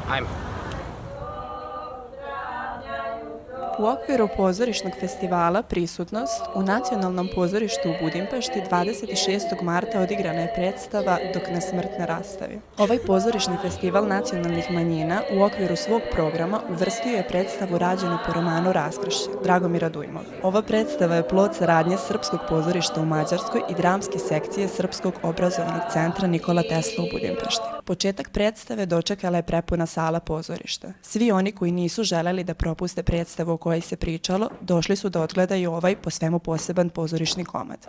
Ajmo. U okviru pozorišnog festivala Prisutnost u Nacionalnom pozorištu u Budimpešti 26. marta odigrana je predstava Dok nas smrt ne rastavi. Ovaj pozorišni festival nacionalnih manjina u okviru svog programa uvrstio je predstavu rađenu po romanu Raskršće Dragomira Dujmova. Ova predstava je plod saradnje Srpskog pozorišta u Mađarskoj i dramske sekcije Srpskog obrazovnog centra Nikola Tesla u Budimpešti. Početak predstave dočekala je prepuna sala pozorišta. Svi oni koji nisu želeli da propuste predstavu o kojoj se pričalo, došli su da odgledaju ovaj po svemu poseban pozorišni komad.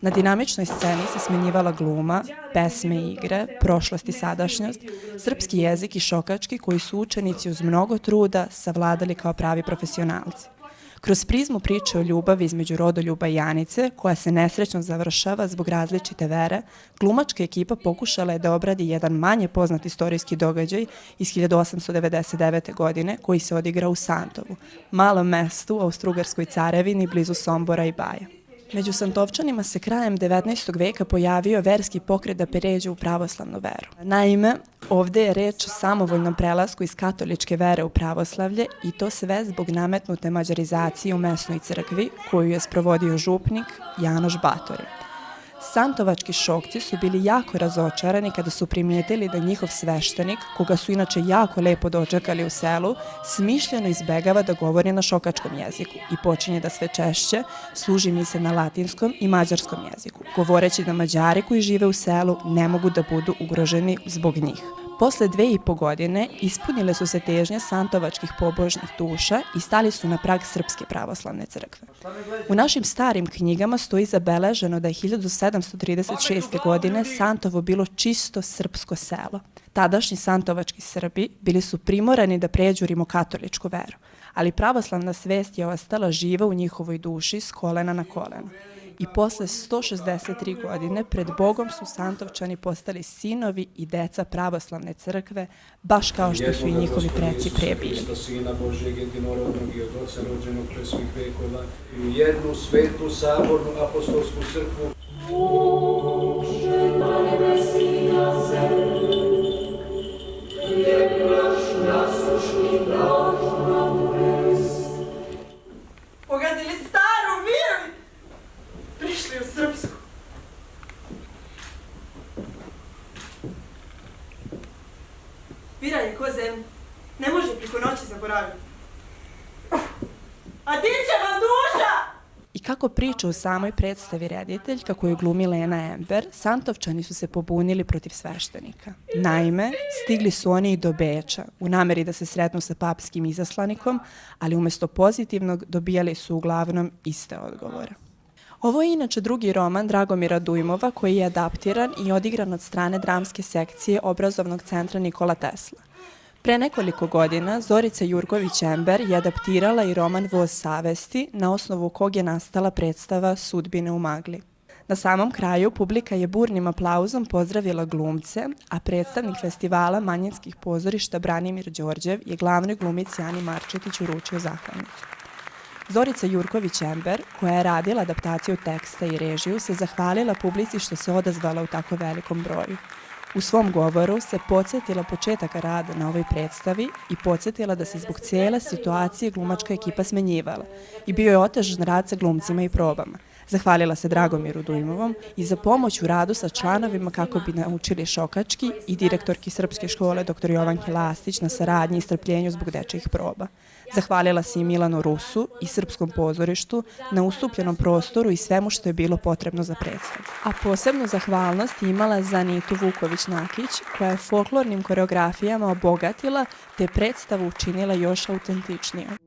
Na dinamičnoj sceni se smenjivala gluma, pesme i igre, prošlost i sadašnjost, srpski jezik i šokački koji su učenici uz mnogo truda savladali kao pravi profesionalci. Kroz prizmu priče o ljubavi između Rodoljuba i Anice, koja se nesrećno završava zbog različite vere, glumačka ekipa pokušala je da obradi jedan manje poznat istorijski događaj iz 1899. godine koji se odigra u Santovu, malom mestu u Austrougarskoj carevini blizu Sombora i Baja. Među Santovčanima se krajem 19. veka pojavio verski pokret da pređe u pravoslavnu veru. Naime, ovde je reč o samovoljnom prelasku iz katoličke vere u pravoslavlje i to sve zbog nametnute mađarizacije u mesnoj crkvi koju je sprovodio župnik Janoš Batori. Santovački šokci su bili jako razočarani kada su primijetili da njihov sveštenik, koga su inače jako lepo dočekali u selu, smišljeno izbegava da govori na šokačkom jeziku i počinje da sve češće služi mise na latinskom i mađarskom jeziku, govoreći da Mađari koji žive u selu ne mogu da budu ugroženi zbog njih. Posle 2,5 godine ispunile su se težnje santovačkih pobožnih duša i stali su na prag Srpske pravoslavne crkve. U našim starim knjigama stoji zabeleženo da je 1736. godine Santovo bilo čisto srpsko selo. Tadašnji santovački Srbi bili su primorani da pređu rimokatoličku veru, ali pravoslavna svest je ostala živa u njihovoj duši s kolena na koleno. I posle 163 godine pred Bogom su Santovčani postali sinovi i deca pravoslavne crkve, baš kao što su i njihovi preci pre bili. Sina Božjeg jedinorodnog i od Oca rođenog pre svih vekova i u jednu svetu sabornu apostolsku crkvu. Pogazili staru viru! Prišli u Srpsku. Vira je ko zemlja. Ne može preko noći zaboraviti. A di će vam duša? I kako priča u samoj predstavi rediteljka koju glumi Lena Ember, Santovčani su se pobunili protiv sveštenika. Naime, stigli su oni i do Beča u nameri da se sretnu sa papskim izaslanikom, ali umesto pozitivnog dobijali su uglavnom iste odgovore. Ovo je inače drugi roman Dragomira Dujmova koji je adaptiran i odigran od strane dramske sekcije Obrazovnog centra Nikola Tesla. Pre nekoliko godina Zorica Jurković-Ember je adaptirala i roman Voz savesti, na osnovu kog je nastala predstava Sudbine u magli. Na samom kraju publika je burnim aplauzom pozdravila glumce, a predstavnik festivala manjinskih pozorišta Branimir Đorđev je glavnoj glumici Ani Marčetić uručio zahvalnicu. Zorica Jurković-Ember, koja je radila adaptaciju teksta i režiju, se zahvalila publici što se odazvala u tako velikom broju. U svom govoru se podsjetila početaka rada na ovoj predstavi i podsjetila da se zbog cijele situacije glumačka ekipa smenjivala i bio je otežan rad sa glumcima i probama. Zahvalila se Dragomiru Dujmovom i za pomoć u radu sa članovima kako bi naučili šokački i direktorki Srpske škole dr. Jovanki Lastić na saradnji i strpljenju zbog dečijih proba. Zahvalila se i Milanu Rusu i Srpskom pozorištu na ustupljenom prostoru i svemu što je bilo potrebno za predstavu. A posebnu zahvalnost imala za Anitu Vuković-Nakić, koja je folklornim koreografijama obogatila te predstavu učinila još autentičnijom.